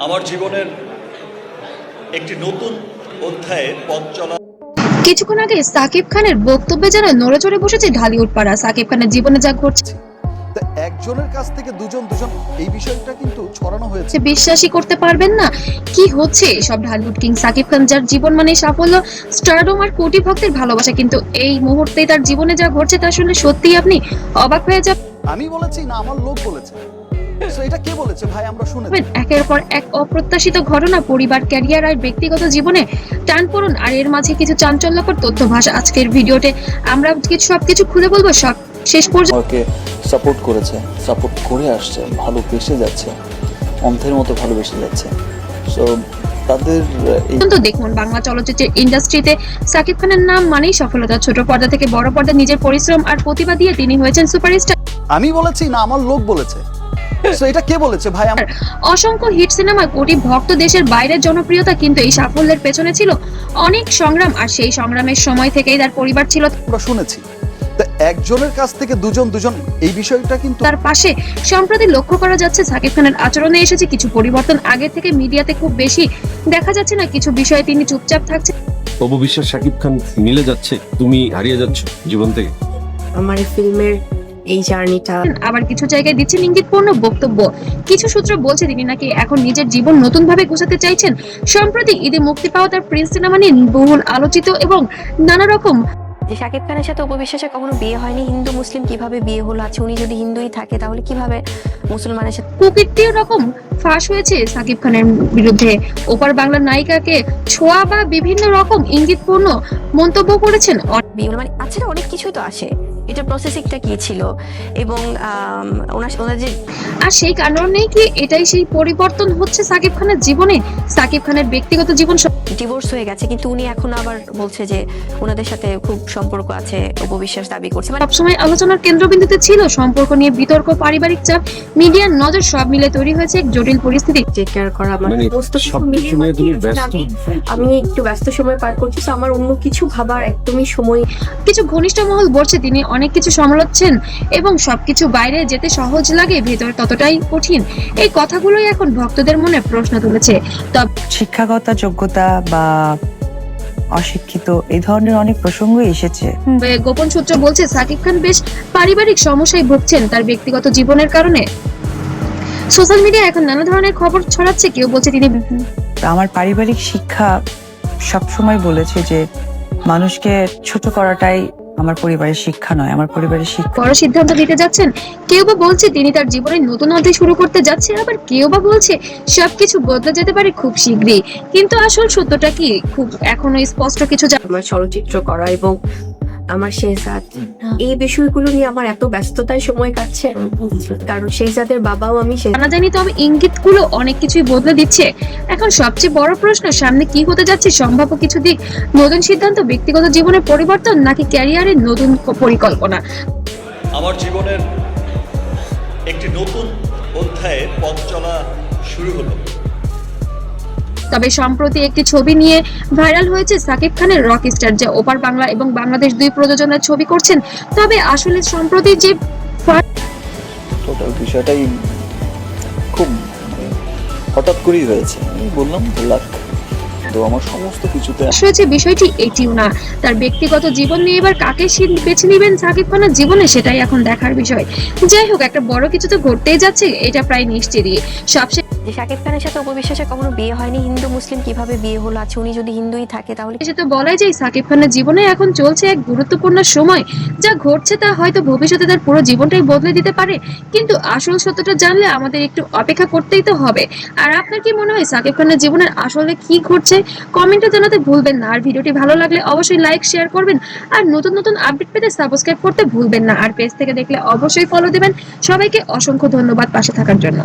আমার জীবনের একটি নতুন অধ্যায়ের পথ চলা। কিছুক্ষণ আগে সাকিব খানের বক্তব্যে যেন নড়েচড়ে বসেছে ঢালিউড পাড়া। সাকিব খানের জীবনে যা ঘটছে তো একজনের কাছ থেকে দুজন এই বিষয়টা কিন্তু ছড়ানো হয়েছে। বিশ্বাসই করতে পারবেন না কি হচ্ছে সব। ঢালিউড কিং সাকিব খান, যার জীবন মানে সাফল্য, স্টারডম আর কোটি ভক্তের ভালোবাসা, কিন্তু এই মুহূর্তে তার জীবনে যা ঘটছে তা শুনলে সত্যি আপনি অবাক হয়ে যাবেন। আমি বলেছি না আমার লোক বলেছে? তো এটা কে বলেছে ভাই? আমরা শুনেছি। একের পর এক অপ্রত্যাশিত ঘটনা, পরিবার, ক্যারিয়ার আর ব্যক্তিগত জীবনে টানপোড়েন, আর এর মাঝে কিছু চাঞ্চল্যকর তথ্য ভাষা। আজকের ভিডিওতে আমরা সবকিছু খুলে বলবো, সব শেষ পর্যন্ত। আমাকে সাপোর্ট করেছে, সাপোর্ট করে আসছে, ভালোবেসে যাচ্ছে, অন্ধের মতো ভালোবেসে যাচ্ছে। সো তাদের দেখুন, বাংলা চলচ্চিত্রের ইন্ডাস্ট্রিতে সাকিব খানের নাম মানেই সফলতা। ছোট পর্দা থেকে বড় পর্দা নিজের পরিশ্রম আর প্রতিভা দিয়ে তিনি হয়েছেন সুপারস্টার। আমি বলেছি না আমার লোক বলেছে? তো এটা কে বলেছে ভাই? অসংখ্য হিট সিনেমায় কোটি ভক্ত, দেশের বাইরের জনপ্রিয়তা, কিন্তু এই সাফল্যের পেছনে ছিল অনেক সংগ্রাম, আর সেই সংগ্রামের সময় থেকেই তার পরিবার ছিল আমরা শুনেছি। তো একজনের কাছ থেকে দুজন এই বিষয়টা কিন্তু তার পাশে। সম্প্রতি লক্ষ্য করা যাচ্ছে সাকিব খানের আচরণে এসেছে কিছু পরিবর্তন। আগে থেকে মিডিয়াতে খুব বেশি দেখা যাচ্ছে না, কিছু বিষয়ে তিনি চুপচাপ থাকছেন। তবু বিশ্বাস শাকিব খান মিলে যাচ্ছে, তুমি হারিয়ে যাচ্ছ জীবন থেকে। আমার ফিল্মের এই জার্নিটা আবার কিছু জায়গায় দিচ্ছেন ইঙ্গিতপূর্ণ বক্তব্য। কিছু সূত্র বলছে তিনি নাকি এখন নিজের জীবন নতুন ভাবে গোছাতে চাইছেন। সম্প্রতি ঈদে মুক্তি পাওয়া তার প্রিন্স সিনেমা নিয়ে বহুল আলোচিত এবং নানা রকম যে শাকিব খানের সাথে উপবিশ্বাসের কখনো বিয়ে হয়নি, হিন্দু মুসলিম কিভাবে বিয়ে হলো, আছে উনি যদি হিন্দুই থাকে তাহলে কিভাবে মুসলমানের সাথে কুকীর্তির রকম ফাঁস হয়েছে সাকিব খানের বিরুদ্ধে। ওপার বাংলার নায়িকাকে ছোঁয়া বা বিভিন্ন রকম ইঙ্গিতপূর্ণ মন্তব্য করেছেন। বিয়ে হলো, মানে আছে না, অনেক কিছুই তো আসে। এটা প্রসেসিংটা কি ছিল এবং ওনার যে আর সেই কারণেই কি এটাই সেই পরিবর্তন হচ্ছে সাকিব খানের জীবনে? সাকিব খানের ব্যক্তিগত জীবন ডিভোর্স হয়ে গেছে, কিন্তু উনি এখন আবার বলছে যে ওনাদের সাথে খুব সম্পর্ক আছে, উপবিশ্বাস দাবি করছে। মানে সবসময় আলোচনার কেন্দ্রবিন্দুতে ছিল সম্পর্ক নিয়ে বিতর্ক, পারিবারিক চাপ, মিডিয়ার নজর, সব মিলে তৈরি হয়েছে এক জটিল পরিস্থিতি। টেক কেয়ার করা আমার মানে সমস্ত কিছু সবকিছু নিয়ে তুমি ব্যস্ত। আমি একটু ব্যস্ত সময় পার করছি, তো আমার অন্য কিছু ভাবার একদমই সময়। কিছু ঘনিষ্ঠ মহল বলছে তিনি অনেক কিছু সামলাচ্ছেন এবং সবকিছু বাইরে যেতে সহজ লাগে, ভেতর ততটাই কঠিন। এই কথাগুলোই এখন ভক্তদের মনে প্রশ্ন তুলেছে। তবে শিক্ষাগত যোগ্যতা বা অশিক্ষিত এই ধরনের অনেক প্রসঙ্গই এসেছে। গোপন সূত্র বলছে সাকিব খান বেশ পারিবারিক সমস্যায় ভুগছেন তার ব্যক্তিগত জীবনের কারণে। সোশ্যাল মিডিয়া এখন নানা ধরনের খবর ছড়াচ্ছে। কেউ বলছে তিনি আমার পারিবারিক শিক্ষা সবসময় বলেছে যে মানুষকে ছোট করাটাই আমার পরিবারের শিক্ষা নয়, আমার পরিবারের শিক্ষা। বড় সিদ্ধান্ত নিতে যাচ্ছেন। কেউ বা বলছে তিনি তার জীবনের নতুন অধ্যায় শুরু করতে যাচ্ছে, আবার কেউ বা বলছে সবকিছু বদলে যেতে পারে খুব শীঘ্রই। কিন্তু আসল সত্যটা কি খুব এখনো স্পষ্ট কিছু আমার চলচ্চিত্র করা এবং আমার শেহজাদ, এই বিষয়গুলো নিয়ে আমার এত ব্যস্ততায় সময় কাটছে, কারণ শেহজাদের বাবাও আমি জানা যায়নি। তবে ইঙ্গিতগুলো অনেক কিছুই বদলে দিচ্ছে। এখন সবচেয়ে বড় প্রশ্ন, সামনে কি হতে যাচ্ছে? সম্ভাব্য কিছু দিক, নতুন সিদ্ধান্ত, ব্যক্তিগত জীবনের পরিবর্তন, নাকি ক্যারিয়ারের নতুন পরিকল্পনা? আমার জীবনের একটি নতুন অধ্যায়ের পথ চলা শুরু হলো। তবে সম্প্রতি একটি ছবি নিয়ে ভাইরাল হয়েছে সাকিব খানের রকস্টার, যে ওপার বাংলা এবং বাংলাদেশ দুই প্রযোজনার ছবি করছেন। তবে আসলে সম্প্রতি যে টোটাল বিষয়টাই খুব হঠাৎ করেই হয়েছে। আমি বললাম লাক, তো আমার সমস্ত কিছুতে হয়েছে বিষয়টি এটিও না। তার ব্যক্তিগত জীবন নিয়ে এবার কাকে বেছে নেবেন সাকিব খানের জীবনে, সেটাই এখন দেখার বিষয়। যাই হোক, একটা বড় কিছু তো ঘটতেই যাচ্ছে, এটা প্রায় নিশ্চিতই। সবশেষে যে শাকিব খানের সাথে উপবিশ্বাসের কখনো বিয়ে হয়নি, হিন্দু মুসলিম কিভাবে বিয়ে হলো, আছে উনি যদি হিন্দুই থাকে তাহলে তো বলাই যায় সাকিব খানের জীবনে এখন চলছে এক গুরুত্বপূর্ণ সময়। যা ঘটছে তা হয়তো ভবিষ্যতে তার পুরো জীবনটাই বদলে দিতে পারে, কিন্তু আসল সত্যটা জানলে আমাদের একটু অপেক্ষা করতেই তো হবে। আর আপনার কি মনে হয় সাকিব খানের জীবনের আসলে কি ঘটছে? কমেন্টে জানাতে ভুলবেন না। আর ভিডিওটি ভালো লাগলে অবশ্যই লাইক, শেয়ার করবেন। আর নতুন নতুন আপডেট পেতে সাবস্ক্রাইব করতে ভুলবেন না। আর পেজ থেকে দেখলে অবশ্যই ফলো দিবেন। সবাইকে অসংখ্য ধন্যবাদ পাশে থাকার জন্য।